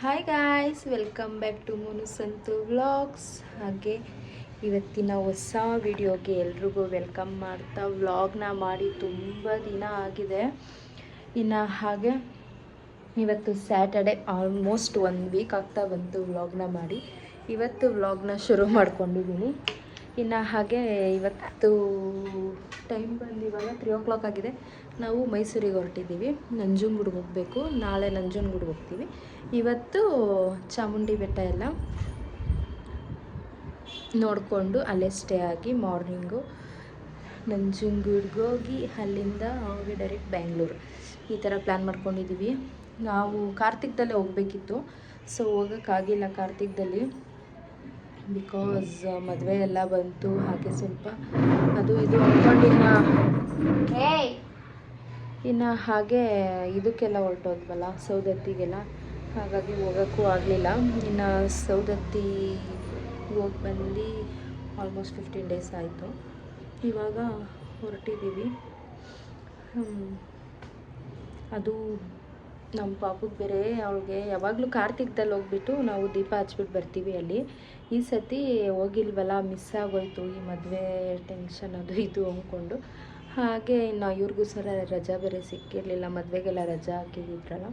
Hi guys, welcome back to Monu Santu vlogs. ಹಾಗೆ ಇವತ್ತಿನ ಹೊಸ ವಿಡಿಯೋಗೆ ಎಲ್ರಿಗೂ ವೆಲ್ಕಮ್ ಮಾಡ್ತಾ ವ್ಲಾಗ್ನ ಮಾಡಿ ತುಂಬ ದಿನ ಆಗಿದೆ. ಇನ್ನು ಹಾಗೆ ಇವತ್ತು ಸ್ಯಾಟರ್ಡೆ, ಆಲ್ಮೋಸ್ಟ್ 1 ವೀಕ್ ಆಗ್ತಾ ಬಂತು ವ್ಲಾಗ್ನ ಮಾಡಿ. ಇವತ್ತು ವ್ಲಾಗ್ನ ಶುರು ಮಾಡ್ಕೊಂಡಿದ್ದೀನಿ. ಇನ್ನು ಹಾಗೆ ಇವತ್ತು ಟೈಮ್ ಬಂದು ಇವಾಗ 3 o'clock ಆಗಿದೆ. ನಾವು ಮೈಸೂರಿಗೆ ಹೊರಟಿದ್ದೀವಿ. ನಂಜನಗೂಡಿಗೆ ಹೋಗಬೇಕು. ನಾಳೆ ನಂಜನಗೂಡಿಗೆ ಹೋಗ್ತೀವಿ. ಇವತ್ತು ಚಾಮುಂಡಿ ಬೆಟ್ಟ ಎಲ್ಲ ನೋಡಿಕೊಂಡು ಅಲ್ಲೇ ಸ್ಟೇ ಆಗಿ ಮಾರ್ನಿಂಗು ನಂಜನಗೂಡಿಗೆ ಹೋಗಿ ಅಲ್ಲಿಂದ ಹೋಗಿ ಡೈರೆಕ್ಟ್ ಬ್ಯಾಂಗ್ಳೂರು, ಈ ಥರ ಪ್ಲ್ಯಾನ್ ಮಾಡ್ಕೊಂಡಿದ್ದೀವಿ. ನಾವು ಕಾರ್ತಿಕದಲ್ಲೇ ಹೋಗಬೇಕಿತ್ತು, ಸೊ ಹೋಗೋಕ್ಕಾಗಿಲ್ಲ ಕಾರ್ತಿಕದಲ್ಲಿ. ಬಿಕಾಸ್ ಮದುವೆ ಎಲ್ಲ ಬಂತು, ಹಾಗೆ ಸ್ವಲ್ಪ ಅದು ಇದು ಅಂದ್ಕೊಂಡಿನ ಇನ್ನು ಹಾಗೆ ಇದಕ್ಕೆಲ್ಲ ಹೊರಟೋದ್ವಲ್ಲ, ಸೌದತ್ತಿಗೆಲ್ಲ, ಹಾಗಾಗಿ ಹೋಗೋಕ್ಕೂ ಆಗಲಿಲ್ಲ. ಇನ್ನು ಸೌದತ್ತಿ ಹೋಗಿ ಬಂದು ಆಲ್ಮೋಸ್ಟ್ 15 days ಆಯಿತು. ಇವಾಗ ಹೊರಟಿದ್ದೀವಿ. ಅದು ನಮ್ಮ ಪಾಪಕ್ಕೆ ಬೇರೆ, ಅವಳಿಗೆ ಯಾವಾಗಲೂ ಕಾರ್ತಿಕದಲ್ಲಿ ಹೋಗ್ಬಿಟ್ಟು ನಾವು ದೀಪ ಹಚ್ಬಿಟ್ಟು ಬರ್ತೀವಿ ಅಲ್ಲಿ. ಈ ಸತಿ ಹೋಗಿಲ್ವಲ್ಲ, ಮಿಸ್ ಆಗೋಯ್ತು ಈ ಮದುವೆ ಟೆನ್ಷನ್ ಅದು ಇದು ಅಂದ್ಕೊಂಡು. ಹಾಗೆ ಇನ್ನು ಇವ್ರಿಗೂ ಸರ ರಜಾ ಬೇರೆ ಸಿಕ್ಕಿರಲಿಲ್ಲ, ಮದುವೆಗೆಲ್ಲ ರಜಾ ಹಾಕಿದ್ರಲ್ಲ,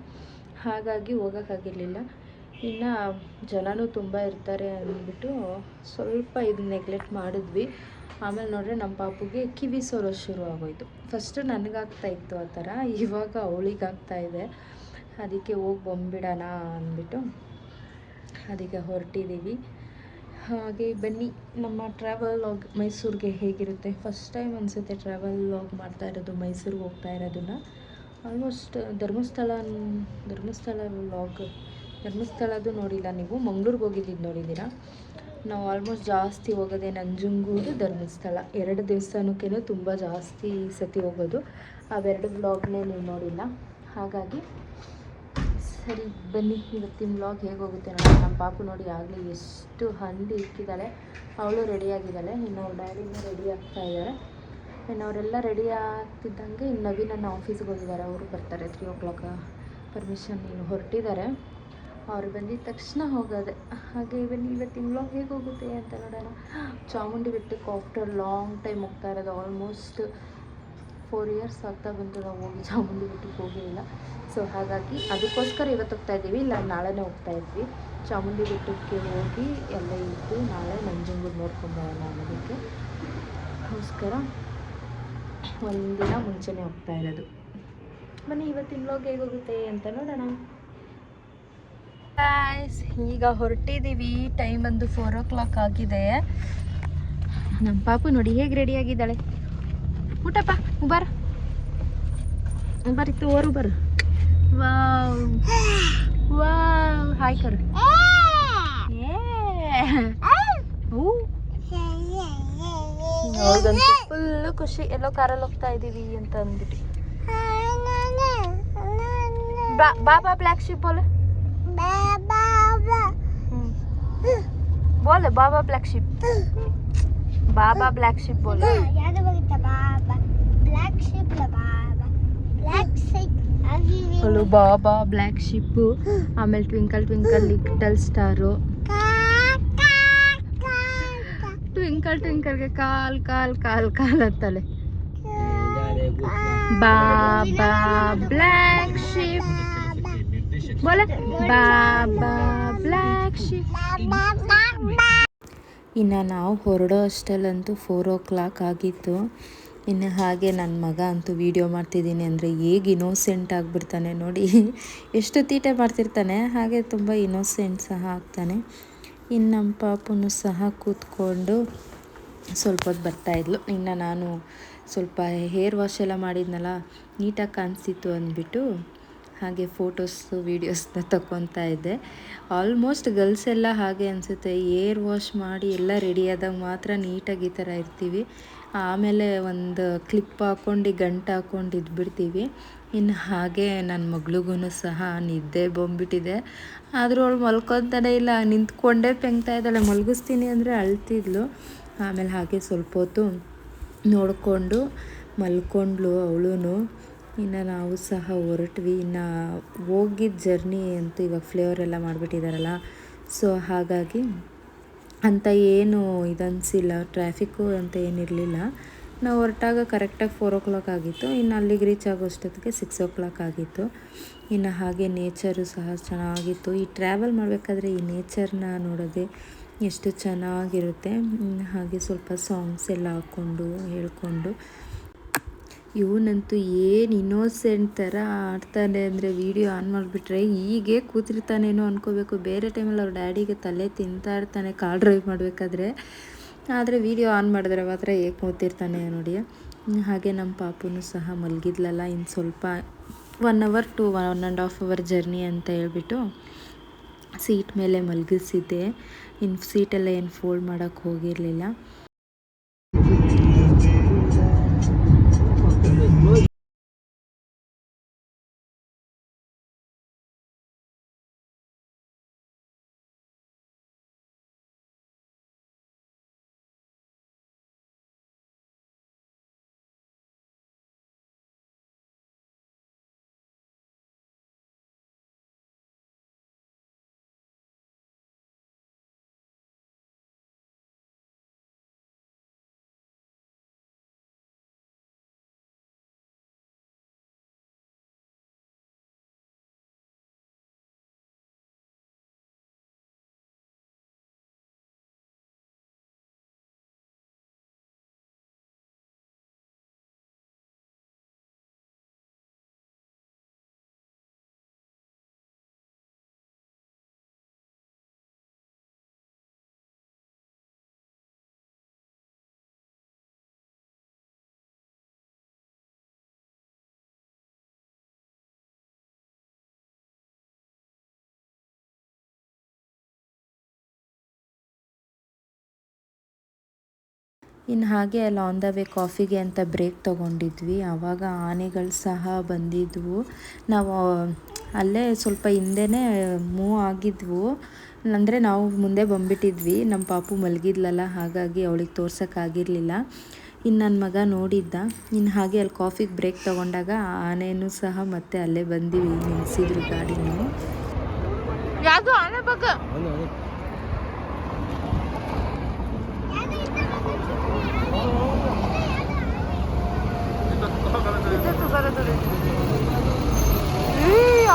ಹಾಗಾಗಿ ಹೋಗೋಕ್ಕಾಗಿರಲಿಲ್ಲ. ಇನ್ನು ಜನನೂ ತುಂಬ ಇರ್ತಾರೆ ಅಂದ್ಬಿಟ್ಟು ಸ್ವಲ್ಪ ಇದು ನೆಗ್ಲೆಕ್ಟ್ ಮಾಡಿದ್ವಿ. ಆಮೇಲೆ ನೋಡ್ರೆ ನಮ್ಮ ಪಾಪುಗೆ ಕಿವಿ ಸೋರೋ ಶುರು ಆಗೋಯ್ತು. ಫಸ್ಟು ನನಗಾಗ್ತಾಯಿತ್ತು ಆ ಥರ, ಇವಾಗ ಅವಳಿಗಾಗ್ತಾಯಿದೆ. ಅದಕ್ಕೆ ಹೋಗಿ ಬಂಬಿಡೋಣ ಅಂದ್ಬಿಟ್ಟು ಅದಕ್ಕೆ ಹೊರಟಿದ್ದೀವಿ. ಹಾಗೆ ಬನ್ನಿ, ನಮ್ಮ ಟ್ರಾವೆಲ್ ಲಾಗ್ ಮೈಸೂರಿಗೆ ಹೇಗಿರುತ್ತೆ. ಫಸ್ಟ್ ಟೈಮ್ ಅನಿಸುತ್ತೆ ಟ್ರಾವೆಲ್ ಲಾಗ್ ಮಾಡ್ತಾ ಇರೋದು, ಮೈಸೂರಿಗೆ ಹೋಗ್ತಾ ಇರೋದನ್ನು. ಆಲ್ಮೋಸ್ಟ್ ಧರ್ಮಸ್ಥಳ ಲಾಗ್, ಧರ್ಮಸ್ಥಳದ್ದು ನೋಡಿಲ್ಲ ನೀವು, ಮಂಗ್ಳೂರಿಗೆ ಹೋಗಿದ್ದು ನೋಡಿದ್ದೀರಾ. ನಾವು ಆಲ್ಮೋಸ್ಟ್ ಜಾಸ್ತಿ ಹೋಗೋದೇ ನಂಜನಗೂಡು, ಧರ್ಮಸ್ಥಳ 2 ದೇವಸ್ಥಾನಕ್ಕೇ ತುಂಬ ಜಾಸ್ತಿ ಸತಿ ಹೋಗೋದು. ಅವೆರಡು ವ್ಲಾಗ್ನೇ ನೀವು ನೋಡಿಲ್ಲ. ಹಾಗಾಗಿ ಸರಿ ಬನ್ನಿ, ಇವತ್ತಿನ ವ್ಲಾಗ್ ಹೇಗೆ ಹೋಗುತ್ತೆ ನೋಡಿ. ನಮ್ಮ ಪಾಪು ನೋಡಿ ಆಗಲೇ ಎಷ್ಟು ಹಂದಿ ಇಕ್ಕಿದ್ದಾಳೆ. ಅವಳು ರೆಡಿಯಾಗಿದ್ದಾಳೆ, ಇನ್ನು ಅವ್ರ ಡ್ಯಾಡಿನೂ ರೆಡಿ ಆಗ್ತಾ ಇದ್ದಾರೆ. ಇನ್ನು ಅವರೆಲ್ಲ ರೆಡಿ ಆಗ್ತಿದ್ದಂಗೆ ಇನ್ನು ನವೀನನ್ನ ಆಫೀಸ್ಗೆ ಹೋಗಿದ್ದಾರೆ. ಅವರು ಬರ್ತಾರೆ 3 o'clock, ಪರ್ಮಿಷನ್ ಹೊರಟಿದ್ದಾರೆ. ಅವ್ರು ಬಂದಿದ್ದ ತಕ್ಷಣ ಹೋಗೋದೆ. ಹಾಗೆ ಬನ್ನಿ, ಇವತ್ತಿನ ವ್ಲಾಗ್ ಹೇಗೆ ಹೋಗುತ್ತೆ ಅಂತ ನೋಡೋಣ. ಚಾಮುಂಡಿ ಬೆಟ್ಟಕ್ಕೆ ಆಫ್ಟರ್ ಲಾಂಗ್ ಟೈಮ್ ಹೋಗ್ತಾ ಇರೋದು. ಆಲ್ಮೋಸ್ಟ್ 4 years ಆಗ್ತಾ ಬಂತು ನಾವು ಹೋಗಿ ಚಾಮುಂಡಿ ಬೆಟ್ಟಕ್ಕೆ ಹೋಗಿಲ್ಲ. ಸೊ ಹಾಗಾಗಿ ಅದಕ್ಕೋಸ್ಕರ ಇವತ್ತು ಹೋಗ್ತಾ ಇದ್ದೀವಿ, ಇಲ್ಲ ನಾಳೆನೇ ಹೋಗ್ತಾ ಇದ್ವಿ. ಚಾಮುಂಡಿ ಬೆಟ್ಟಕ್ಕೆ ಹೋಗಿ ಎಲ್ಲ ಇದ್ದು ನಾಳೆ ನಂಜನಗೂಡು ನೋಡ್ಕೊಂಬರೋಣ ಅನ್ನೋದಕ್ಕೆ ಗೋಸ್ಕರ ಒಂದಿನ ಮುಂಚೆನೇ ಹೋಗ್ತಾ ಇರೋದು. ಬನ್ನಿ ಇವತ್ತಿನ ವ್ಲಾಗ್ ಹೇಗೆ ಹೋಗುತ್ತೆ ಅಂತ ನೋಡೋಣ. ಈಗ ಹೊರಟಿದ್ದೀವಿ. ಟೈಮ್ ಬಂದು 4 o'clock ಆಗಿದೆ. ನಮ್ಮ ಪಾಪು ನೋಡಿ ಹೇಗೆ ರೆಡಿಯಾಗಿದ್ದಾಳೆ. ಊಟಪ್ಪ ಬರಿತ್ತು ಓರು ಬರು. ವಾವ್ ವಾವ್, ಹಾಯ್ ಕರು. ಅವ್ರಿಗಂತೂ ಫುಲ್ಲು ಖುಷಿ, ಎಲ್ಲೋ ಕಾರಲ್ಲಿ ಹೋಗ್ತಾ ಇದ್ದೀವಿ ಅಂತ ಅಂದ್ಬಿಟ್ಟು. ಬಾಬಾ ಬ್ಲ್ಯಾಕ್ ಶಿಪ್ ಬೋಲೆ, ಬೋಲೆ ಬಾಬಾ ಬ್ಲ್ಯಾಕ್ ಶಿಪ್, ಬಾಬಾ ಬ್ಲ್ಯಾಕ್ ಶಿಪ್ ಬೋಲೆ. ಅವಳು ಬಾಬಾ ಬ್ಲ್ಯಾಕ್ ಶಿಪ್ಪು, ಆಮೇಲೆ twinkle twinkle little star, twinkle ಟ್ವಿಂಕಲ್ಗೆ ಕಾಲ್ ಕಾಲ್ ಕಾಲ್ ಕಾಲ್ ಅಂತಲೆ. ಬಾಬಾ ಬ್ಲ್ಯಾಕ್ ಶಿಪ್ ಬೋಲೆ, ಬಾಬಾ ಬ್ಲ್ಯಾಕ್ ಶಿಪ್. ಇನ್ನು ನಾವು ಹೊರಡೋ ಅಷ್ಟಲ್ಲಂತೂ 4 o'clock ಆಗಿತ್ತು. ಇನ್ನು ಹಾಗೆ ನನ್ನ ಮಗ ಅಂತೂ ವೀಡಿಯೋ ಮಾಡ್ತಿದ್ದೀನಿ ಅಂದರೆ ಹೇಗೆ ಇನ್ನೋಸೆಂಟ್ ಆಗಿಬಿಡ್ತಾನೆ ನೋಡಿ, ಎಷ್ಟು ತೀಟೆ ಮಾಡ್ತಿರ್ತಾನೆ, ಹಾಗೆ ತುಂಬ ಇನ್ನೋಸೆಂಟ್ ಸಹ ಆಗ್ತಾನೆ. ಇನ್ನು ನಮ್ಮ ಪಾಪುನು ಸಹ ಕೂತ್ಕೊಂಡು ಸ್ವಲ್ಪ ಹೊತ್ತು ಬರ್ತಾಯಿದ್ಲು. ಇನ್ನು ನಾನು ಸ್ವಲ್ಪ ಹೇರ್ ವಾಶ್ ಎಲ್ಲ ಮಾಡಿದ್ನಲ್ಲ, ನೀಟಾಗಿ ಕಾಣಿಸ್ತಿತ್ತು ಅಂದ್ಬಿಟ್ಟು ಹಾಗೆ ಫೋಟೋಸು ವೀಡಿಯೋಸ್ನ ತಗೊತಾ ಇದ್ದೆ. ಆಲ್ಮೋಸ್ಟ್ ಗರ್ಲ್ಸ್ ಎಲ್ಲ ಹಾಗೆ ಅನಿಸುತ್ತೆ, ಏರ್ ವಾಶ್ ಮಾಡಿ ಎಲ್ಲ ರೆಡಿ ಆದಾಗ ಮಾತ್ರ ನೀಟಾಗಿ ಈ ಥರ ಇರ್ತೀವಿ. ಆಮೇಲೆ ಒಂದು ಕ್ಲಿಪ್ ಹಾಕ್ಕೊಂಡು ಗಂಟು ಹಾಕ್ಕೊಂಡು ಇದ್ಬಿಡ್ತೀವಿ. ಇನ್ನು ಹಾಗೆ ನನ್ನ ಮಗಳಿಗೂ ಸಹ ನಿದ್ದೆ ಬಂದ್ಬಿಟ್ಟಿದೆ. ಆದರೂ ಅವಳು ಮಲ್ಕೊತಾನೆ ಇಲ್ಲ, ನಿಂತ್ಕೊಂಡೇ ಪೆಂಗ್ತಾ ಇದ್ದಾಳೆ. ಮಲಗಿಸ್ತೀನಿ ಅಂದರೆ ಅಳ್ತಿದ್ಲು. ಆಮೇಲೆ ಹಾಗೆ ಸ್ವಲ್ಪ ಹೊತ್ತು ನೋಡಿಕೊಂಡು ಮಲ್ಕೊಂಡ್ಳು ಅವಳು. ಇನ್ನು ನಾವು ಸಹ ಹೊರಟ್ವಿ. ಇನ್ನು ಹೋಗಿದ್ದ ಜರ್ನಿ ಅಂತೂ ಇವಾಗ ಫ್ಲೇವರ್ ಎಲ್ಲ ಮಾಡಿಬಿಟ್ಟಿದ್ದಾರಲ್ಲ, ಸೊ ಹಾಗಾಗಿ ಅಂತ ಏನು ಇದನ್ನಿಸಿಲ್ಲ, ಟ್ರಾಫಿಕ್ಕು ಅಂತ ಏನಿರಲಿಲ್ಲ. ನಾವು ಹೊರಟಾಗ ಕರೆಕ್ಟಾಗಿ 4 o'clock ಆಗಿತ್ತು. ಇನ್ನು ಅಲ್ಲಿಗೆ ರೀಚ್ ಆಗೋಷ್ಟೊತ್ತಿಗೆ 6 o'clock ಆಗಿತ್ತು. ಇನ್ನು ಹಾಗೆ ನೇಚರು ಸಹ ಚೆನ್ನಾಗಿತ್ತು. ಈ ಟ್ರಾವೆಲ್ ಮಾಡಬೇಕಾದ್ರೆ ಈ ನೇಚರ್ನ ನೋಡೋದೇ ಎಷ್ಟು ಚೆನ್ನಾಗಿರುತ್ತೆ. ಹಾಗೆ ಸ್ವಲ್ಪ ಸಾಂಗ್ಸ್ ಎಲ್ಲ ಹಾಕ್ಕೊಂಡು ಹೇಳ್ಕೊಂಡು, ಇವನಂತೂ ಏನು ಇನ್ನೋಸೆಂಟ್ ಥರ ಆಡ್ತಾನೆ ಅಂದರೆ ವೀಡಿಯೋ ಆನ್ ಮಾಡಿಬಿಟ್ರೆ ಹೀಗೆ ಕೂತಿರ್ತಾನೇನೋ ಅಂದ್ಕೋಬೇಕು. ಬೇರೆ ಟೈಮಲ್ಲಿ ಅವ್ರ ಡ್ಯಾಡಿಗೆ ತಲೆ ತಿಂತಾ ಇರ್ತಾನೆ ಕಾರ್ ಡ್ರೈವ್ ಮಾಡಬೇಕಾದ್ರೆ, ಆದರೆ ವೀಡಿಯೋ ಆನ್ ಮಾಡಿದ್ರೆ ಮಾತ್ರ ಹೇಗೆ ಕೂತಿರ್ತಾನೆ ನೋಡಿ. ಹಾಗೆ ನಮ್ಮ ಪಾಪುನೂ ಸಹ ಮಲಗಿದ್ಲಲ್ಲ, ಇನ್ನು ಸ್ವಲ್ಪ 1 hour to 1.5 hour ಜರ್ನಿ ಅಂತ ಹೇಳ್ಬಿಟ್ಟು ಸೀಟ್ ಮೇಲೆ ಮಲಗಿಸಿದ್ದೆ. ಇನ್ನು ಸೀಟೆಲ್ಲ ಏನು ಫೋಲ್ಡ್ ಮಾಡೋಕ್ಕೆ ಹೋಗಿರಲಿಲ್ಲ. ಇನ್ನು ಹಾಗೆ ಅಲ್ಲಿ ಆನ್ ದ ವೇ ಕಾಫಿಗೆ ಅಂತ ಬ್ರೇಕ್ ತೊಗೊಂಡಿದ್ವಿ. ಆವಾಗ ಆನೆಗಳು ಸಹ ಬಂದಿದ್ವು. ನಾವು ಅಲ್ಲೇ ಸ್ವಲ್ಪ ಹಿಂದೆನೇ ಮೂವ್ ಆಗಿದ್ವು, ಅಂದರೆ ನಾವು ಮುಂದೆ ಬಂದುಬಿಟ್ಟಿದ್ವಿ. ನಮ್ಮ ಪಾಪು ಮಲಗಿದ್ಲಲ್ಲ, ಹಾಗಾಗಿ ಅವಳಿಗೆ ತೋರ್ಸೋಕ್ಕಾಗಿರಲಿಲ್ಲ. ಇನ್ನು ನನ್ನ ಮಗ ನೋಡಿದ್ದ. ಇನ್ನು ಹಾಗೆ ಅಲ್ಲಿ ಕಾಫಿಗೆ ಬ್ರೇಕ್ ತೊಗೊಂಡಾಗ ಆನೆಯೂ ಸಹ ಮತ್ತೆ ಅಲ್ಲೇ ಬಂದಿವಿ ನಿಲ್ಲಿಸಿದ್ರು ಗಾಡಿನೂ. ಯಾವುದು ಆನೆ ಬಗ್ಗೆ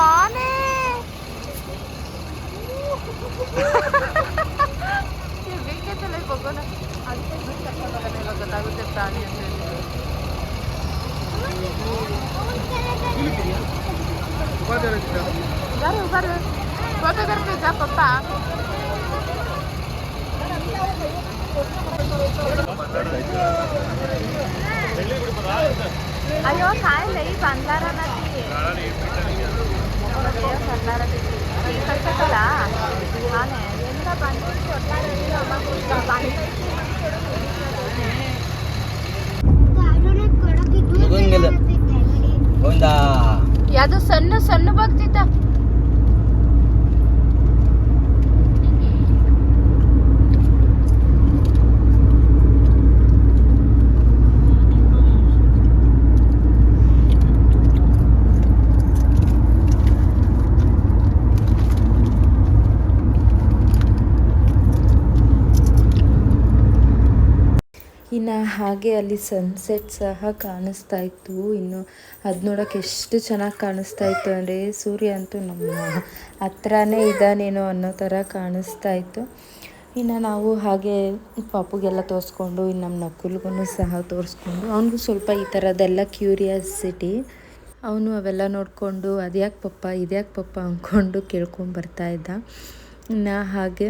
ಆನೆ ಬೇಕಂತಲ್ಲ ಹೋಗೋಣ, ಅದಕ್ಕೆ ಗೊತ್ತಾಗುತ್ತೆ ಪ್ರಾಣಿ ಅಂತ ಹೇಳಿ. ಫೋಟೋಗ್ರಫಿ ಇದಾ ಪಪ್ಪ? ಅಯ್ಯೋ ಕಾಯಿಲೆ ಈ ಬಂಗಾರ ಕಟ್ಟಲ್ಲ ನಾನೇ ಎಲ್ಲ ಯಾವುದು ಸಣ್ಣ ಸಣ್ಣ ಬಾಗ್ತಿತ್ತ. ಇನ್ನು ಹಾಗೆ ಅಲ್ಲಿ ಸನ್ಸೆಟ್ ಸಹ ಕಾಣಿಸ್ತಾ ಇತ್ತು. ಇನ್ನು ಅದು ನೋಡೋಕೆ ಎಷ್ಟು ಚೆನ್ನಾಗಿ ಕಾಣಿಸ್ತಾ ಇತ್ತು ಅಂದರೆ ಸೂರ್ಯ ಅಂತೂ ನಮ್ಮ ಹತ್ರನೇ ಇದ್ದಾನೇನೋ ಅನ್ನೋ ಥರ ಕಾಣಿಸ್ತಾ ಇತ್ತು. ಇನ್ನು ನಾವು ಹಾಗೆ ಪಾಪುಗೆಲ್ಲ ತೋರಿಸ್ಕೊಂಡು, ಇನ್ನು ನಮ್ಮ ನಕ್ಕುಲ್ಗೂ ಸಹ ತೋರಿಸ್ಕೊಂಡು, ಅವನಿಗೂ ಸ್ವಲ್ಪ ಈ ಥರದ್ದೆಲ್ಲ ಕ್ಯೂರಿಯಾಸಿಟಿ. ಅವನು ಅವೆಲ್ಲ ನೋಡಿಕೊಂಡು ಅದ್ಯಾಕೆ ಪಪ್ಪ ಇದ್ಯಾಕೆ ಪಪ್ಪ ಅಂದ್ಕೊಂಡು ಕೇಳ್ಕೊಂಬರ್ತಾಯಿದ್ದ. ಇನ್ನು ಹಾಗೆ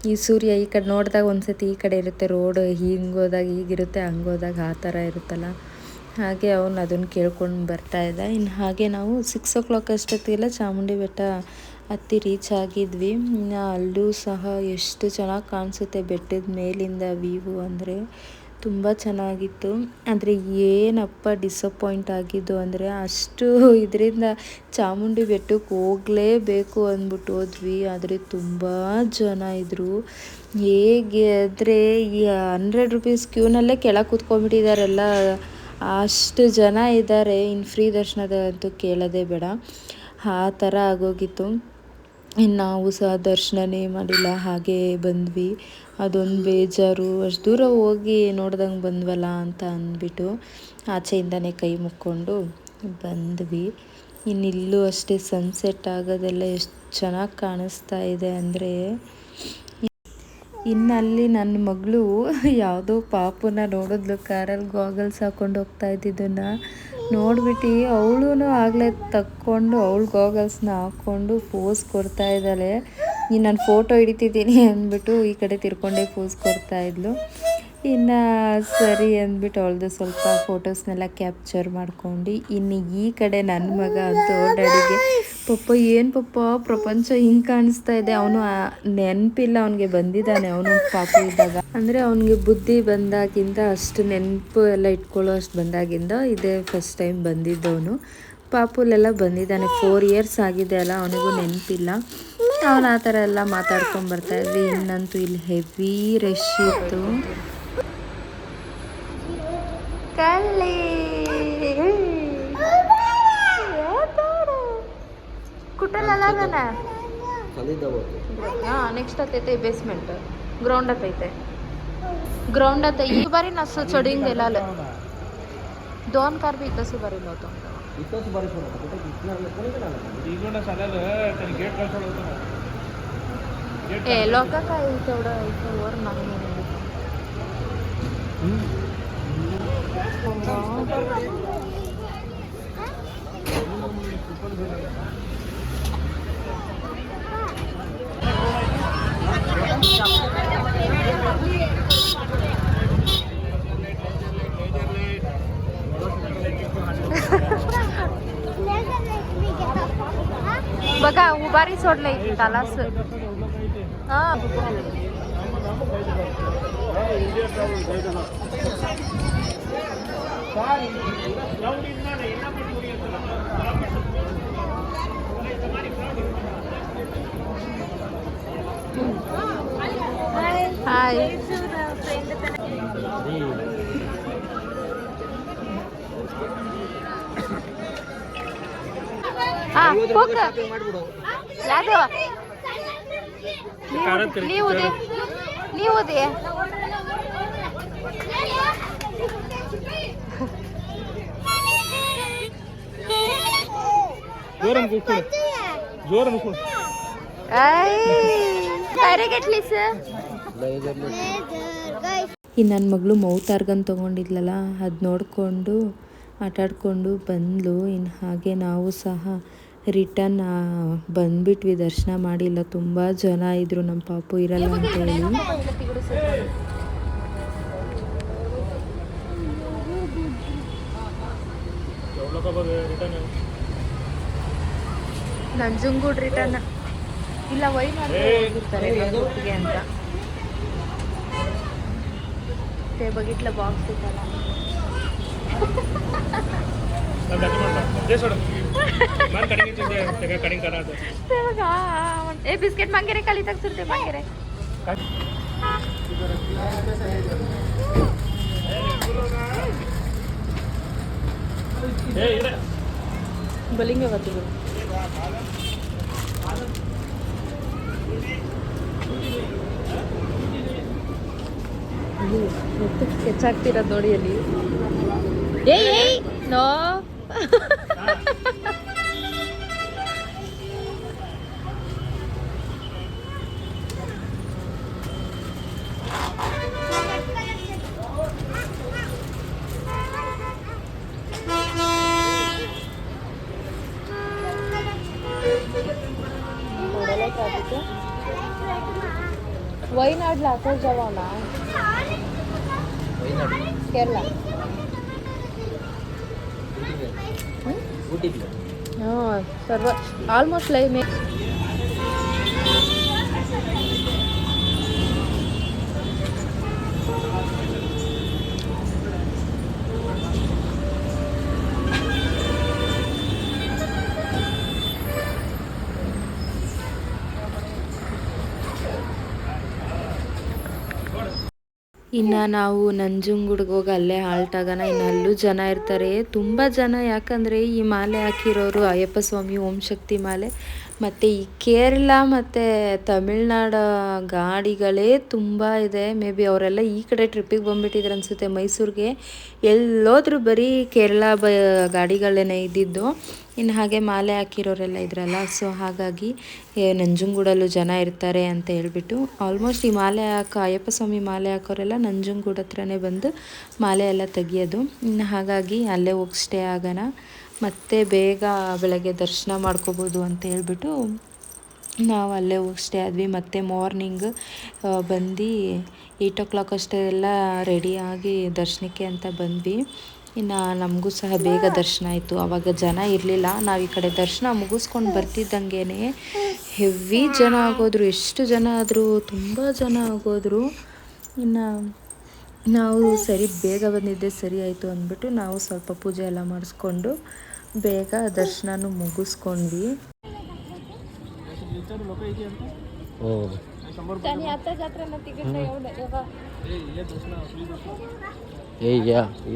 ಈ ಸೂರ್ಯ ಈ ಕಡೆ ನೋಡಿದಾಗ ಒಂದು ಸತಿ ಈ ಕಡೆ ಇರುತ್ತೆ ರೋಡ್, ಹಿಂಗೆ ಹೋದಾಗ ಹೀಗಿರುತ್ತೆ, ಹಂಗೆ ಹೋದಾಗ ಆ ಥರ ಇರುತ್ತಲ್ಲ, ಹಾಗೆ ಅವನು ಅದನ್ನು ಕೇಳ್ಕೊಂಡು ಬರ್ತಾಯಿದ್ದ. ಇನ್ನು ಹಾಗೆ ನಾವು 6 o'clock ಅಷ್ಟೊತ್ತಿಗೆಲ್ಲ ಚಾಮುಂಡಿ ಬೆಟ್ಟ ಹತ್ತಿ ರೀಚ್ ಆಗಿದ್ವಿ. ಇನ್ನು ಅಲ್ಲೂ ಸಹ ಎಷ್ಟು ಚೆನ್ನಾಗಿ ಕಾಣಿಸುತ್ತೆ ಬೆಟ್ಟದ ಮೇಲಿಂದ ವ್ಯೂ ಅಂದರೆ ತುಂಬ ಚೆನ್ನಾಗಿತ್ತು. ಆದರೆ ಏನಪ್ಪ ಡಿಸಪಾಯಿಂಟ್ ಆಗಿದ್ದು ಅಂದರೆ ಅಷ್ಟು ಇದರಿಂದ ಚಾಮುಂಡಿ ಬೆಟ್ಟಕ್ಕೆ ಹೋಗಲೇಬೇಕು ಅಂದ್ಬಿಟ್ಟು ಹೋದ್ವಿ, ಆದರೆ ತುಂಬ ಜನ ಇದ್ದರು. ಹೇಗೆ ಅಂದರೆ ಈ 100 rupees ಕ್ಯೂನಲ್ಲೇ ಕೆಳಗೆ ಕೂತ್ಕೊಂಡ್ಬಿಟ್ಟಿದ್ದಾರೆಲ್ಲ ಅಷ್ಟು ಜನ ಇದ್ದಾರೆ. ಇನ್ನು ಫ್ರೀ ದರ್ಶನದಂತೂ ಕೇಳೋದೇ ಬೇಡ, ಆ ಥರ ಆಗೋಗಿತ್ತು. ಇನ್ನು ನಾವು ಸಹ ದರ್ಶನನೇ ಮಾಡಿಲ್ಲ, ಹಾಗೇ ಬಂದ್ವಿ. ಅದೊಂದು ಬೇಜಾರು, ಅಷ್ಟು ದೂರ ಹೋಗಿ ನೋಡ್ದಂಗೆ ಬಂದ್ವಲ್ಲ ಅಂತ ಅಂದ್ಬಿಟ್ಟು ಆಚೆಯಿಂದನೇ ಕೈ ಮುಕ್ಕೊಂಡು ಬಂದ್ವಿ. ಇನ್ನಿಲ್ಲೂ ಅಷ್ಟೇ ಸನ್ಸೆಟ್ ಆಗೋದೆಲ್ಲ ಎಷ್ಟು ಚೆನ್ನಾಗಿ ಕಾಣಿಸ್ತಾ ಇದೆ ಅಂದರೆ. ಇನ್ನು ಅಲ್ಲಿ ನನ್ನ ಮಗಳು ಯಾವುದೋ ಪಾಪುನ ನೋಡಿದ್ಲು, ಕಾರಲ್ಲಿ ಗಾಗಲ್ಸ್ ಹಾಕ್ಕೊಂಡು ಹೋಗ್ತಾ ಇದ್ದಿದ್ದನ್ನು ನೋಡ್ಬಿಟ್ಟು ಅವಳು ಆಗಲೇ ತಕ್ಕೊಂಡು ಅವಳು ಗಾಗಲ್ಸ್ನ ಹಾಕ್ಕೊಂಡು ಪೋಸ್ ಕೊಡ್ತಾ ಇದ್ದಾಳೆ. ಇನ್ನು ನಾನು ಫೋಟೋ ಹಿಡಿತಿದ್ದೀನಿ ಅಂದ್ಬಿಟ್ಟು ಈ ಕಡೆ ತಿರ್ಕೊಂಡೇ ಪೋಸ್ ಕೊಡ್ತಾಯಿದ್ಲು. ಇನ್ನು ಸರಿ ಅಂದ್ಬಿಟ್ಟು ಅವಳದು ಸ್ವಲ್ಪ ಫೋಟೋಸ್ನೆಲ್ಲ ಕ್ಯಾಪ್ಚರ್ ಮಾಡ್ಕೊಂಡು, ಇನ್ನು ಈ ಕಡೆ ನನ್ನ ಮಗ ಅಂತೂ ಡ್ಯಾಡಿಗೆ ಪಪ್ಪ ಏನು ಪಪ್ಪ ಪ್ರಪಂಚ ಹಿಂಗೆ ಕಾಣಿಸ್ತಾ ಇದೆ. ಅವನು ನೆನಪಿಲ್ಲ, ಅವನಿಗೆ ಬಂದಿದ್ದಾನೆ ಅವನು ಪಾಪು ಇದ್ದಾಗ, ಅಂದರೆ ಅವನಿಗೆ ಬುದ್ಧಿ ಬಂದಾಗಿಂದ ಅಷ್ಟು ನೆನಪು ಎಲ್ಲ ಇಟ್ಕೊಳ್ಳೋ ಅಷ್ಟು ಬಂದಾಗಿಂದ ಇದೇ ಫಸ್ಟ್ ಟೈಮ್ ಬಂದಿದ್ದವನು. ಪಾಪುಲೆಲ್ಲ ಬಂದಿದ್ದಾನೆ, 4 ಇಯರ್ಸ್ ಆಗಿದೆ ಅಲ್ಲ, ಅವನಿಗೂ ನೆನಪಿಲ್ಲ. ಅವನು ಆ ಥರ ಎಲ್ಲ ಮಾತಾಡ್ಕೊಂಡು ಬರ್ತಾಯಿದ್ವಿ. ಇನ್ನಂತೂ ಇಲ್ಲಿ ಹೆವಿ ರಶ್ ಇತ್ತು. ಕಳ್ಳಿ ಕುಟಲಲ್ಲ ಹಾಂ, ನೆಕ್ಸ್ಟ್ ಆತೈತೆ ಬೇಸ್ಮೆಂಟ್ ಗ್ರೌಂಡ್ ಆತೈತೆ. ग्राउंड आता ही बारी नसं चढून गेला 2 कार बी इथंच बारी नव्हतं इथंच बारी ए लोक काय तेवढं इथं वर नाही बघा उभारी सोडलंय तालास हां हाय ಯಾವುದು ನೀವುದೇ ಈ ನನ್ನ ಮಗಳು ಮೌತ್ ಆರ್ಗನ್ ತೊಗೊಂಡಿದ್ಲಲ್ಲ ಅದು ನೋಡಿಕೊಂಡು ಆಟಾಡಿಕೊಂಡು ಬಂದ್ಲು. ಇನ್ನು ಹಾಗೆ ನಾವು ಸಹ ರಿಟರ್ನ್ ಬಂದ್ಬಿಟ್ವಿ, ದರ್ಶನ ಮಾಡಿಲ್ಲ. ತುಂಬ ಜನ ಇದ್ದರು, ನಮ್ಮ ಪಾಪು ಇರಲ್ಲ ಅಂತೇಳಿ. ನಂಜನಗೂಡು ರಿಟರ್ನ್ ಇಲ್ಲ, ವೈನಾಡ್ ಹೋಗಿರ್ತಾರೆ ಗುತ್ತಿಗೆ ಅಂತ. ते बघितलं बॉक्स त्याला ए बिस्किट मागे रे खाली तक सुरते मागे रे बोलेंगे बात ಹೆಚ್ಚಾಗ್ತಿರೋದು ನೋಡಿ ಅಲ್ಲಿ. ಏಯ್ ನೋ वयनाडला असं जावा ना केरला हां सर्व ऑलमोस्ट लय मे ಇನ್ನು ನಾವು ನಂಜನಗೂಡಿಗೆ ಹೋಗಿ ಅಲ್ಲೇ ಹಾಲ್ಟ್ ಆಗೋಣ. ಇನ್ನು ಅಲ್ಲೂ ಜನ ಇರ್ತಾರೆ, ತುಂಬ ಜನ. ಯಾಕಂದರೆ ಈ ಮಾಲೆ ಹಾಕಿರೋರು ಅಯ್ಯಪ್ಪ ಸ್ವಾಮಿ ಓಂ ಶಕ್ತಿ ಮಾಲೆ, ಮತ್ತು ಈ ಕೇರಳ ಮತ್ತು ತಮಿಳ್ನಾಡು ಗಾಡಿಗಳೇ ತುಂಬ ಇದೆ. ಮೇ ಬಿ ಅವರೆಲ್ಲ ಈ ಕಡೆ ಟ್ರಿಪ್ಪಿಗೆ ಬಂದುಬಿಟ್ಟಿದ್ರು ಅನಿಸುತ್ತೆ ಮೈಸೂರಿಗೆ. ಎಲ್ಲೋದ್ರೂ ಬರೀ ಕೇರಳ ಗಾಡಿಗಳೇ ಇದ್ದಿದ್ದು. ಇನ್ನು ಹಾಗೆ ಮಾಲೆ ಹಾಕಿರೋರೆಲ್ಲ ಇದ್ರಲ್ಲ, ಸೊ ಹಾಗಾಗಿ ನಂಜನಗೂಡಲ್ಲೂ ಜನ ಇರ್ತಾರೆ ಅಂತ ಹೇಳ್ಬಿಟ್ಟು ಆಲ್ಮೋಸ್ಟ್ ಈ ಮಾಲೆ ಅಯ್ಯಪ್ಪ ಸ್ವಾಮಿ ಮಾಲೆ ಹಾಕೋರೆಲ್ಲ ನಂಜನಗೂಡು ಹತ್ರನೇ ಬಂದು ಮಾಲೆ ಎಲ್ಲ ತೆಗಿಯೋದು. ಇನ್ನು ಹಾಗಾಗಿ ಅಲ್ಲೇ ಹೋಗಿ ಸ್ಟೇ ಆಗೋಣ, ಮತ್ತು ಬೇಗ ಬೆಳಗ್ಗೆ ದರ್ಶನ ಮಾಡ್ಕೋಬೋದು ಅಂತ ಹೇಳ್ಬಿಟ್ಟು ನಾವು ಅಲ್ಲೇ ಹೋಗಿ ಸ್ಟೇ ಆದ್ವಿ. ಮತ್ತು ಮಾರ್ನಿಂಗ್ ಬಂದು 8 o'clock ಅಷ್ಟೇ ಎಲ್ಲ ರೆಡಿಯಾಗಿ ದರ್ಶನಕ್ಕೆ ಅಂತ ಬಂದ್ವಿ. ಇನ್ನು ನಮಗೂ ಸಹ ಬೇಗ ದರ್ಶನ ಆಯಿತು. ಆವಾಗ ಜನ ಇರಲಿಲ್ಲ. ನಾವು ಈ ಕಡೆ ದರ್ಶನ ಮುಗಿಸ್ಕೊಂಡು ಬರ್ತಿದ್ದಂಗೆ ಹೆವಿ ಜನ ಆಗೋದ್ರು. ಎಷ್ಟು ಜನ ಆದರೂ ತುಂಬ ಜನ ಆಗೋದ್ರು. ಇನ್ನು ನಾವು ಸರಿ ಬೇಗ ಬಂದಿದ್ದೆ ಸರಿ ಆಯಿತು ಅಂದ್ಬಿಟ್ಟು ನಾವು ಸ್ವಲ್ಪ ಪೂಜೆ ಎಲ್ಲ ಮಾಡಿಸ್ಕೊಂಡು ಬೇಗ ದರ್ಶನನೂ ಮುಗಿಸ್ಕೊಂಡ್ವಿ.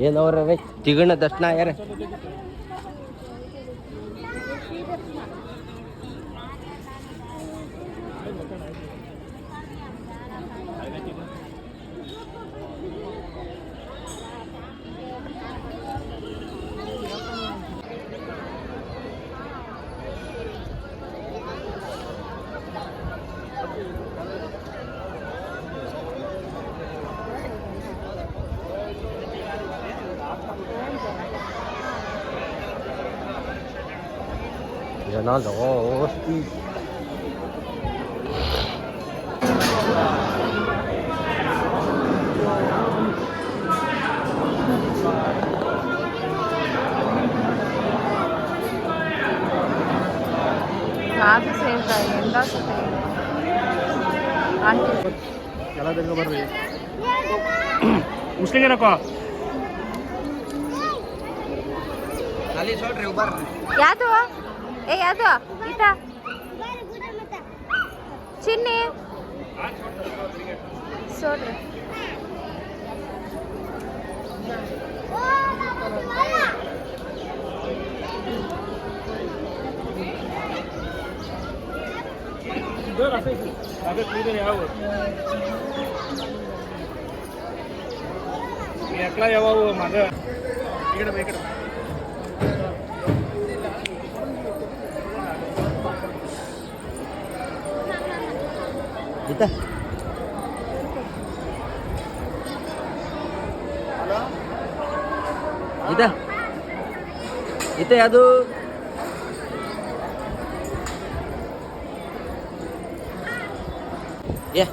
ಏನವ್ರ ತಿಗಣ ದರ್ಶನ ಯಾರ ಜನ ಜಾಸ್ತಿ. ಅದು ಸೇರ್ತಾ ಎಲ್ಲ ಎಲ್ಲ ತಿರ್ಗ ಬರ್ರಿ ಮುಸ್ಲಿಂಗರಕ್ಕ ಯಾವುದು ಯಾವುದು ಈತ ಚಿನ್ನಿ ಸೋಡ್ರಿ ఎట్లా ఎవరు మగ ఇక్కడ ఇక్కడ ಇತ ಇತ ಇತ ಅದು ಏ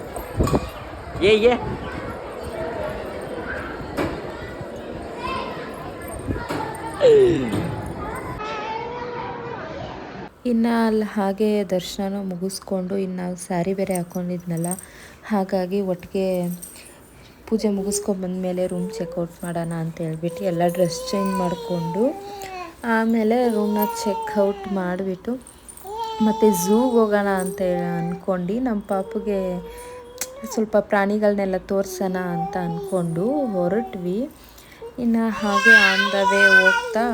ಇನ್ನು ಅಲ್ಲಿ ಹಾಗೆ ದರ್ಶನ ಮುಗಿಸ್ಕೊಂಡು ಇನ್ನು ಸ್ಯಾರಿ ಬೇರೆ ಹಾಕ್ಕೊಂಡಿದ್ನಲ್ಲ, ಹಾಗಾಗಿ ಒಟ್ಟಿಗೆ ಪೂಜೆ ಮುಗಿಸ್ಕೊಂಡ್ಬಂದಮೇಲೆ ರೂಮ್ ಚೆಕ್ಔಟ್ ಮಾಡೋಣ ಅಂತ ಹೇಳ್ಬಿಟ್ಟು ಎಲ್ಲ ಡ್ರೆಸ್ ಚೇಂಜ್ ಮಾಡಿಕೊಂಡು ಆಮೇಲೆ ರೂಮ್ನ ಚೆಕ್ಔಟ್ ಮಾಡಿಬಿಟ್ಟು ಮತ್ತು ಝೂಗೆ ಹೋಗೋಣ ಅಂತ ಅಂದ್ಕೊಂಡು ನಮ್ಮ ಪಾಪುಗೆ ಸ್ವಲ್ಪ ಪ್ರಾಣಿಗಳನ್ನೆಲ್ಲ ತೋರಿಸೋಣ ಅಂತ ಅಂದ್ಕೊಂಡು ಹೊರಟ್ವಿ. ಇನ್ನು ಹಾಗೆ ಆನ್ ದ ವೇ ಹೋಗ್ತಾ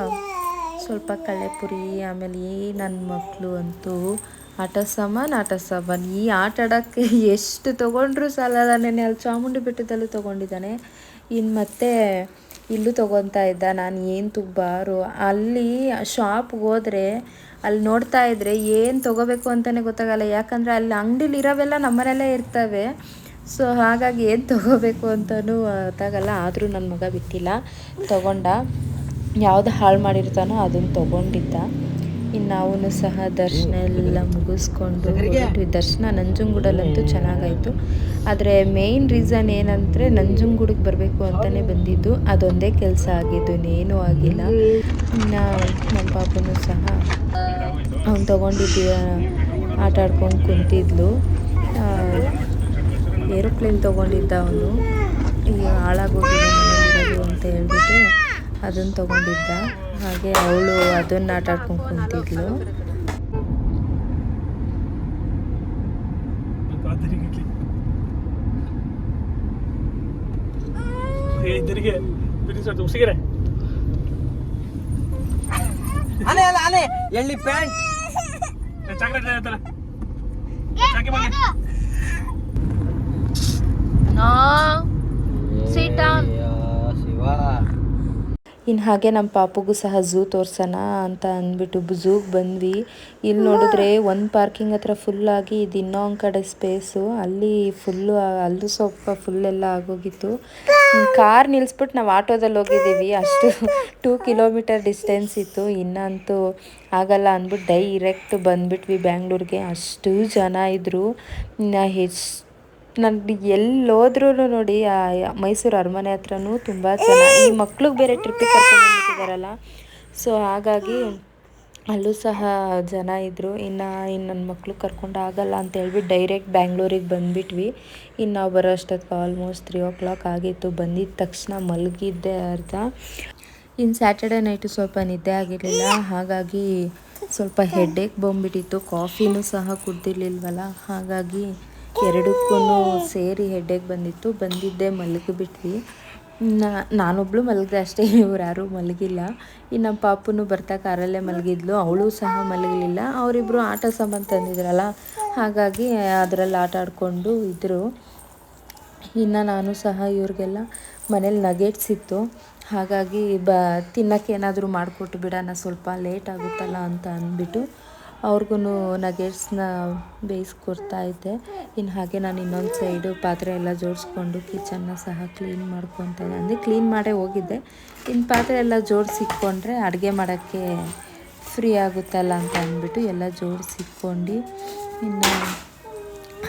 ಸ್ವಲ್ಪ ಕಳ್ಳೆಪುರಿ, ಆಮೇಲೆ ನನ್ನ ಮಕ್ಕಳು ಅಂತೂ ಆಟ ಸಾಮಾನು ಈ ಆಟ ಆಡೋಕ್ಕೆ ಎಷ್ಟು ತೊಗೊಂಡ್ರು ಸಾಲಲ್ಲ. ನೆನ್ನೆ ಅಲ್ಲಿ ಚಾಮುಂಡಿ ಬೆಟ್ಟದಲ್ಲೂ ತೊಗೊಂಡಿದ್ದಾನೆ, ಇನ್ನು ಮತ್ತೆ ಇಲ್ಲೂ ತೊಗೊತಾ ಇದ್ದ. ನಾನು ಏನು ತುಬ್ಬಾರು ಅಲ್ಲಿ ಶಾಪ್ಗೆ ಹೋದರೆ ಅಲ್ಲಿ ನೋಡ್ತಾ ಇದ್ದರೆ ಏನು ತೊಗೋಬೇಕು ಅಂತಲೇ ಗೊತ್ತಾಗಲ್ಲ. ಯಾಕಂದರೆ ಅಲ್ಲಿ ಅಂಗಡಿಲಿ ಇರೋವೆಲ್ಲ ನಮ್ಮನೆಯಲ್ಲೇ ಇರ್ತವೆ. ಸೊ ಹಾಗಾಗಿ ಏನು ತೊಗೋಬೇಕು ಅಂತಲೂ ಗೊತ್ತಾಗಲ್ಲ. ಆದರೂ ನನ್ನ ಮಗ ಬಿಟ್ಟಿಲ್ಲ, ತೊಗೊಂಡ. ಯಾವುದು ಹಾಳು ಮಾಡಿರ್ತಾನೋ ಅದನ್ನು ತೊಗೊಂಡಿದ್ದ. ಇನ್ನು ಅವನು ಸಹ ದರ್ಶನ ಎಲ್ಲ ಮುಗಿಸ್ಕೊಂಡು ದರ್ಶನ ನಂಜನಗೂಡಲ್ಲಂತೂ ಚೆನ್ನಾಗಾಯಿತು. ಆದರೆ ಮೇಯ್ನ್ ರೀಸನ್ ಏನಂದರೆ ನಂಜನಗೂಡಿಗೆ ಬರಬೇಕು ಅಂತಲೇ ಬಂದಿದ್ದು, ಅದೊಂದೇ ಕೆಲಸ ಆಗಿದ್ದು, ಇನ್ನೇನೂ ಆಗಿಲ್ಲ. ಇನ್ನು ನಮ್ಮ ಪಾಪನೂ ಸಹ ಅವ್ನು ತೊಗೊಂಡಿದ್ದ ಆಟ ಆಡ್ಕೊಂಡು ಕುಂತಿದ್ಲು. ಏರೋಪ್ಲೇನ್ ತೊಗೊಂಡಿದ್ದ ಅವನು, ಈಗ ಹಾಳಾಗೋಗಿದೆ ಮನೆಯಲ್ಲಿರೋದು ಅಂತ ಹೇಳ್ಬಿಟ್ಟು ಅದನ್ನು ತೊಗೊಂಡಿದ್ದ. ಹಾಗೆ ಅವಳು ಅದನ್ನು ಆಟ ಆಡ್ಕೊಂಡು ಕುಂತಿದ್ಲು. ಇದ್ದರಿಗೆ ಬಿಡಿಸೋದು ಉಸಿಗೆರೆ ಆನೆ ಅಲ್ಲ ಆನೆ ಎಳ್ಳಿ ಪ್ಯಾಂಟ್ ಚಾಕ್ಲೇಟ್ ಹೇಳ್ತಾರ ಚಾಕಿ ಬಗ್ಗೆ ಶಿವ. ಇನ್ನು ಹಾಗೆ ನಮ್ಮ ಪಾಪುಗೂ ಸಹ ಝೂ ತೋರ್ಸೋಣ ಅಂತ ಅಂದ್ಬಿಟ್ಟು ಝೂಗೆ ಬಂದ್ವಿ. ಇಲ್ಲಿ ನೋಡಿದ್ರೆ ಒಂದು ಪಾರ್ಕಿಂಗ್ ಹತ್ರ ಫುಲ್ಲಾಗಿ ಇದು ಇನ್ನೂ ಒಂದು ಕಡೆ ಸ್ಪೇಸು, ಅಲ್ಲಿ ಫುಲ್ಲು ಅಲ್ಲೂ ಸ್ವಲ್ಪ ಫುಲ್ಲೆಲ್ಲ ಆಗೋಗಿತ್ತು. ಕಾರ್ ನಿಲ್ಲಿಸ್ಬಿಟ್ಟು ನಾವು ಆಟೋದಲ್ಲಿ ಹೋಗಿದ್ದೀವಿ, ಅಷ್ಟು 2 ಕಿಲೋಮೀಟರ್ ಡಿಸ್ಟೆನ್ಸ್ ಇತ್ತು. ಇನ್ನಂತೂ ಆಗಲ್ಲ ಅಂದ್ಬಿಟ್ಟು ಡೈರೆಕ್ಟ್ ಬಂದುಬಿಟ್ವಿ ಬ್ಯಾಂಗ್ಳೂರಿಗೆ. ಅಷ್ಟು ಜನ ಇದ್ದರು. ನನಗೆ ಎಲ್ಲೋದ್ರೂ ನೋಡಿ ಮೈಸೂರು ಅರಮನೆ ಹತ್ರನೂ ತುಂಬ ಚೆನ್ನಾಗಿ ಈ ಮಕ್ಳಿಗೆ ಬೇರೆ ಟ್ರಿಪ್ಪಿಗೆ ಕರ್ಕೊಂಡ್ಬಂದ್ಬಿಟ್ಟಿದ್ದಾರಲ್ಲ, ಸೊ ಹಾಗಾಗಿ ಅಲ್ಲೂ ಸಹ ಜನ ಇದ್ದರು. ಇನ್ನು ನನ್ನ ಮಕ್ಳು ಕರ್ಕೊಂಡು ಆಗಲ್ಲ ಅಂತ ಹೇಳ್ಬಿಟ್ಟು ಡೈರೆಕ್ಟ್ ಬ್ಯಾಂಗ್ಳೂರಿಗೆ ಬಂದುಬಿಟ್ವಿ. ಇನ್ನು ನಾವು ಬರೋ ಅಷ್ಟೊತ್ತಿಗೆ ಆಲ್ಮೋಸ್ಟ್ 3 o'clock ಆಗಿತ್ತು. ಬಂದಿದ್ದ ತಕ್ಷಣ ಮಲಗಿದ್ದೆ ಅರ್ಧ. ಇನ್ನು ಸ್ಯಾಟರ್ಡೆ ನೈಟು ಸ್ವಲ್ಪ ನಿದ್ದೆ ಆಗಿರಲಿಲ್ಲ, ಹಾಗಾಗಿ ಸ್ವಲ್ಪ ಹೆಡ್ಡೇಕ್ ಬಂದುಬಿಟ್ಟಿತ್ತು. ಕಾಫಿನೂ ಸಹ ಕುಡ್ದಿರ್ಲಿಲ್ವಲ್ಲ, ಹಾಗಾಗಿ ಎರಡಕ್ಕೂ ಸೇರಿ ಹೆಡ್ಡೇಕ್ ಬಂದಿತ್ತು. ಬಂದಿದ್ದೆ ಮಲಗಿಬಿಟ್ವಿ. ನಾನೊಬ್ಳು ಮಲಗಿದೆ ಅಷ್ಟೇ, ಇವ್ರು ಯಾರೂ ಮಲಗಿಲ್ಲ. ಇನ್ನು ನಮ್ಮ ಪಾಪುನು ಬರ್ತಾ ಕಾರಲ್ಲೇ ಮಲಗಿದ್ಲು, ಅವಳು ಸಹ ಮಲಗಲಿಲ್ಲ. ಅವರಿಬ್ಬರು ಆಟ ಸಾಮಾನು ತಂದಿದ್ರಲ್ಲ, ಹಾಗಾಗಿ ಅದರಲ್ಲಿ ಆಟ ಆಡಿಕೊಂಡು ಇದ್ದರು. ಇನ್ನು ನಾನು ಸಹ ಇವ್ರಿಗೆಲ್ಲ ಮನೇಲಿ ನಗೆಟ್ಸ್ ಇತ್ತು, ಹಾಗಾಗಿ ತಿನ್ನೋಕ್ಕೆ ಏನಾದರೂ ಮಾಡಿಕೊಟ್ಟು ಬಿಡೋಣ, ಸ್ವಲ್ಪ ಲೇಟ್ ಆಗುತ್ತಲ್ಲ ಅಂತ ಅಂದ್ಬಿಟ್ಟು ಅವ್ರಿಗೂ ನಗೆಟ್ಸ್ನ ಬೇಯಿಸ್ಕೊಡ್ತಾ ಇದ್ದೆ. ಇನ್ನು ಹಾಗೆ ನಾನು ಇನ್ನೊಂದು ಸೈಡು ಪಾತ್ರೆ ಎಲ್ಲ ಜೋಡಿಸ್ಕೊಂಡು ಕಿಚನ್ನ ಸಹ ಕ್ಲೀನ್ ಮಾಡ್ಕೊತಾ ಇದ್ದೆ. ಅಂದರೆ ಕ್ಲೀನ್ ಮಾಡೇ ಹೋಗಿದ್ದೆ, ಇನ್ನು ಪಾತ್ರೆ ಎಲ್ಲ ಜೋಡಿಸಿಟ್ಕೊಂಡ್ರೆ ಅಡುಗೆ ಮಾಡೋಕ್ಕೆ ಫ್ರೀ ಆಗುತ್ತಲ್ಲ ಅಂತ ಅಂದ್ಬಿಟ್ಟು ಎಲ್ಲ ಜೋಡಿಸಿಟ್ಕೊಂಡು ಇನ್ನು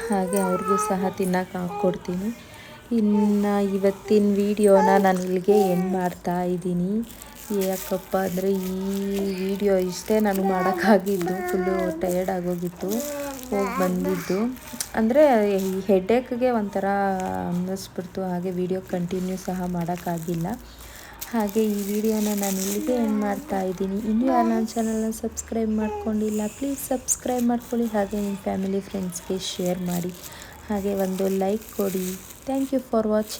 ಹಾಗೆ ಅವ್ರಿಗೂ ಸಹ ತಿನ್ನೋಕೆ ಹಾಕ್ಕೊಡ್ತೀನಿ. ಇನ್ನು ಇವತ್ತಿನ ವೀಡಿಯೋನ ನಾನು ಇಲ್ಲಿಗೆ ಎಂಡ್ ಮಾಡ್ತಾ ಇದ್ದೀನಿ. ಯಾಕಪ್ಪ ಅಂದರೆ ಈ ವಿಡಿಯೋ ಇಷ್ಟೇ ನಾನು ಮಾಡೋಕ್ಕಾಗಿದ್ದು, ಫುಲ್ಲು ಟಯರ್ಡ್ ಆಗೋಗಿತ್ತು ಹೋಗಿ ಬಂದಿದ್ದು. ಅಂದರೆ ಈ ಹೆಡ್ಡೇಕ್ಗೆ ಒಂಥರ ಅನ್ನಿಸ್ಬಿಡ್ತು, ಹಾಗೆ ವಿಡಿಯೋ ಕಂಟಿನ್ಯೂ ಸಹ ಮಾಡೋಕ್ಕಾಗಿಲ್ಲ. ಹಾಗೆ ಈ ವಿಡಿಯೋನ ನಾನು ಇಲ್ಲಿಗೆ ಎಂಡ್ ಮಾಡ್ತಾ ಇದ್ದೀನಿ. ಇನ್ನೂ ಯಾರು ನನ್ನ ಚಾನಲ್ನ ಸಬ್ಸ್ಕ್ರೈಬ್ ಮಾಡ್ಕೊಂಡಿಲ್ಲ, ಪ್ಲೀಸ್ ಸಬ್ಸ್ಕ್ರೈಬ್ ಮಾಡ್ಕೊಳ್ಳಿ. ಹಾಗೆ ನಿಮ್ಮ ಫ್ಯಾಮಿಲಿ ಫ್ರೆಂಡ್ಸ್ಗೆ ಶೇರ್ ಮಾಡಿ, ಹಾಗೆ ಒಂದು ಲೈಕ್ ಕೊಡಿ. Thank you for watching.